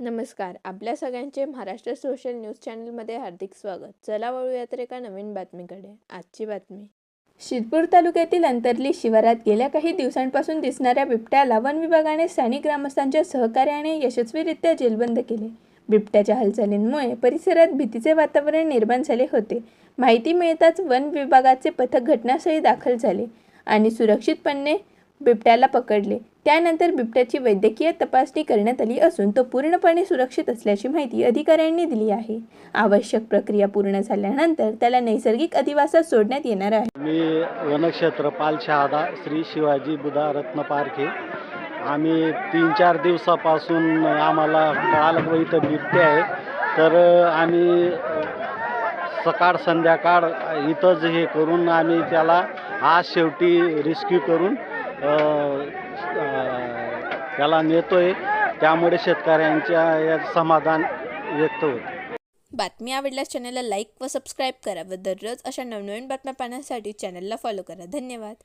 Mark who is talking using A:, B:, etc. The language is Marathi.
A: नमस्कार. आपल्या सगळ्यांचे महाराष्ट्र सोशल न्यूज चॅनलमध्ये हार्दिक स्वागत. चला वळूया तर एका नवीन बातमीकडे. आजची बातमी. शिरपूर तालुक्यातील अंतर्ली शिवारात गेल्या काही दिवसांपासून दिसणाऱ्या बिबट्याला वन विभागाने स्थानिक ग्रामस्थांच्या सहकार्याने यशस्वीरित्या जेरबंद केले. बिबट्याच्या हालचालींमुळे परिसरात भीतीचे वातावरण निर्माण झाले होते. माहिती मिळताच वन विभागाचे पथक घटनास्थळी दाखल झाले आणि सुरक्षितपणे बिबट्याला पकडले. त्यानंतर बिबट्याची वैद्यकीय तपासणी करण्यात आली असून तो पूर्णपणे सुरक्षित असल्याची माहिती अधिकाऱ्यांनी दिली आहे. आवश्यक प्रक्रिया पूर्ण झाल्यानंतर त्याला नैसर्गिक अधिवासात सोडण्यात येणार आहे.
B: मी वनक्षेत्रपाल शहादा श्री शिवाजी बुधा रत्न पारखे. आम्ही 3-4 दिवसापासून आम्हाला कळालं की इथं बिबटे आहे. तर आम्ही सकाळ संध्याकाळ इथंच हे करून आम्ही त्याला आज शेवटी रेस्क्यू करून त्याला नेतोय. त्यामुळे शेतकऱ्यांच्या या समाधान व्यक्त होतं.
A: बातमी आवडल्यास चॅनलला लाईक व सबस्क्राईब करा व दररोज अशा नवनवीन बातम्या पाहण्यासाठी चॅनलला फॉलो करा. धन्यवाद.